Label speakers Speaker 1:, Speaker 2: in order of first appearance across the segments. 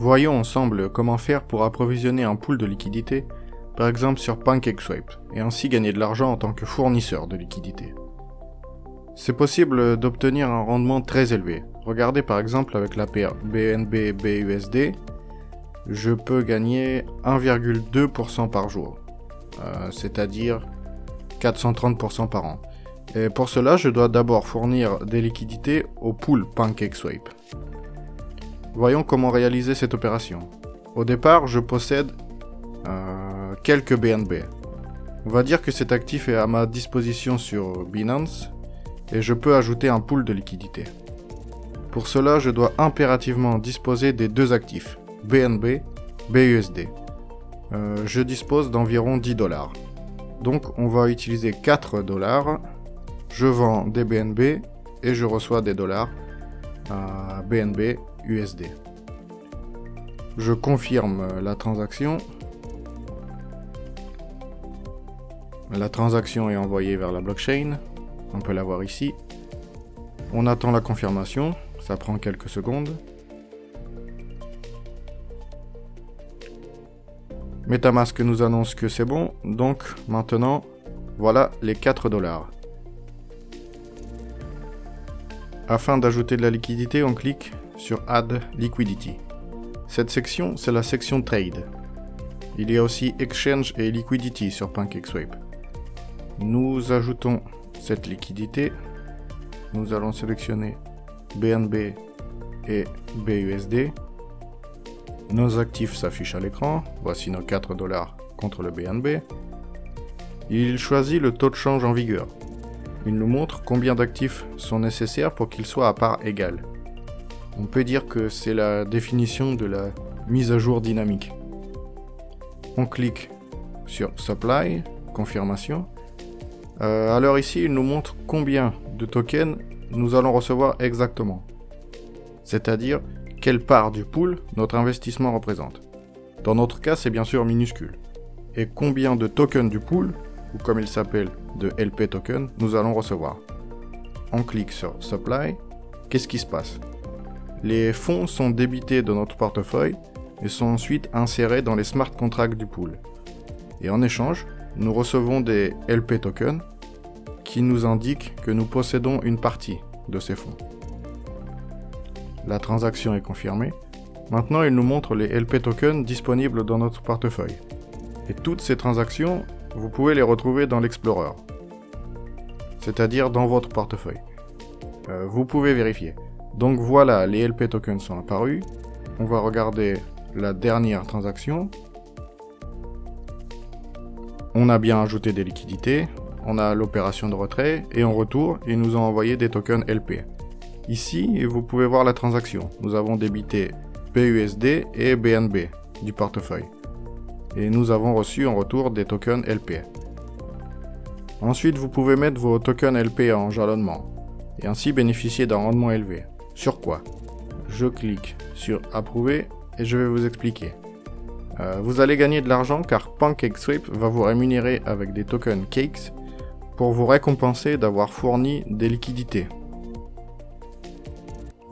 Speaker 1: Voyons ensemble comment faire pour approvisionner un pool de liquidité, par exemple sur PancakeSwap, et ainsi gagner de l'argent en tant que fournisseur de liquidité. C'est possible d'obtenir un rendement très élevé. Regardez par exemple avec la paire BNB-BUSD, je peux gagner 1,2% par jour, c'est-à-dire 430% par an. Et pour cela, je dois d'abord fournir des liquidités au pool PancakeSwap. Voyons comment réaliser cette opération. Au départ, je possède quelques BNB. On va dire que cet actif est à ma disposition sur Binance et je peux ajouter un pool de liquidités. Pour cela, je dois impérativement disposer des deux actifs, BNB, BUSD. Je dispose d'environ 10 $. Donc on va utiliser 4 $. Je vends des BNB et je reçois des dollars à BNB USD. Je confirme la transaction. La transaction est envoyée vers la blockchain. On peut la voir ici. On attend la confirmation. Ça prend quelques secondes. MetaMask nous annonce que c'est bon. Donc maintenant, voilà les 4 $. Afin d'ajouter de la liquidité, on clique sur Add Liquidity. Cette section, c'est la section Trade. Il y a aussi Exchange et Liquidity sur PancakeSwap. Nous ajoutons cette liquidité. Nous allons sélectionner BNB et BUSD. Nos actifs s'affichent à l'écran. Voici nos 4 $ contre le BNB. Il choisit le taux de change en vigueur. Il nous montre combien d'actifs sont nécessaires pour qu'ils soient à part égale. On peut dire que c'est la définition de la mise à jour dynamique. On clique sur Supply, confirmation. Alors ici, il nous montre combien de tokens nous allons recevoir exactement. C'est-à-dire quelle part du pool notre investissement représente. Dans notre cas, c'est bien sûr minuscule. Et combien de tokens du pool, ou comme il s'appelle de LP token, nous allons recevoir. On clique sur Supply. Qu'est-ce qui se passe? Les fonds sont débités de notre portefeuille et sont ensuite insérés dans les smart contracts du pool. Et en échange, nous recevons des LP tokens qui nous indiquent que nous possédons une partie de ces fonds. La transaction est confirmée. Maintenant, il nous montre les LP tokens disponibles dans notre portefeuille. Et toutes ces transactions, vous pouvez les retrouver dans l'Explorer, c'est-à-dire dans votre portefeuille. Vous pouvez vérifier. Donc voilà, les LP tokens sont apparus. On va regarder la dernière transaction. On a bien ajouté des liquidités, on a l'opération de retrait, et en retour, ils nous ont envoyé des tokens LP. Ici, vous pouvez voir la transaction. Nous avons débité BUSD et BNB du portefeuille. Et nous avons reçu en retour des tokens LP. Ensuite, vous pouvez mettre vos tokens LP en jalonnement et ainsi bénéficier d'un rendement élevé. Sur quoi? Je clique sur Approuver et je vais vous expliquer. Vous allez gagner de l'argent car PancakeSwap va vous rémunérer avec des tokens Cakes pour vous récompenser d'avoir fourni des liquidités.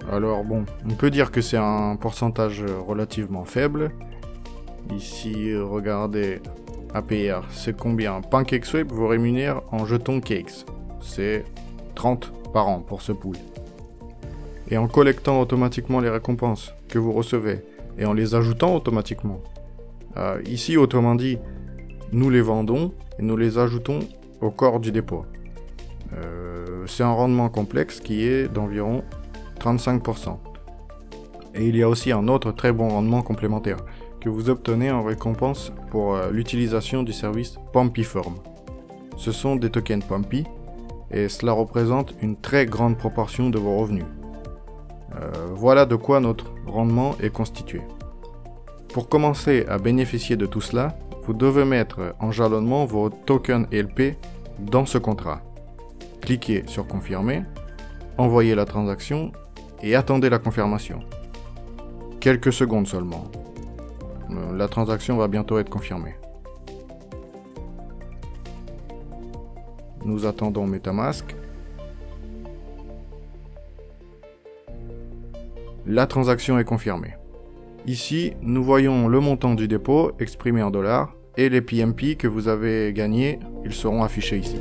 Speaker 1: Alors bon, on peut dire que c'est un pourcentage relativement faible. Ici, regardez, APR, c'est combien? PancakeSwap vous rémunère en jetons Cakes. C'est 30 par an pour ce pool. Et en collectant automatiquement les récompenses que vous recevez, et en les ajoutant automatiquement. Ici, autrement dit, nous les vendons et nous les ajoutons au corps du dépôt. C'est un rendement complexe qui est d'environ 35%. Et il y a aussi un autre très bon rendement complémentaire que vous obtenez en récompense pour l'utilisation du service Pompiform. Ce sont des tokens Pompi et cela représente une très grande proportion de vos revenus. Voilà de quoi notre rendement est constitué. Pour commencer à bénéficier de tout cela, vous devez mettre en jalonnement vos tokens LP dans ce contrat. Cliquez sur Confirmer, envoyez la transaction et attendez la confirmation. Quelques secondes seulement. La transaction va bientôt être confirmée. Nous attendons MetaMask. La transaction est confirmée. Ici, nous voyons le montant du dépôt exprimé en dollars et les PMP que vous avez gagnés, ils seront affichés ici.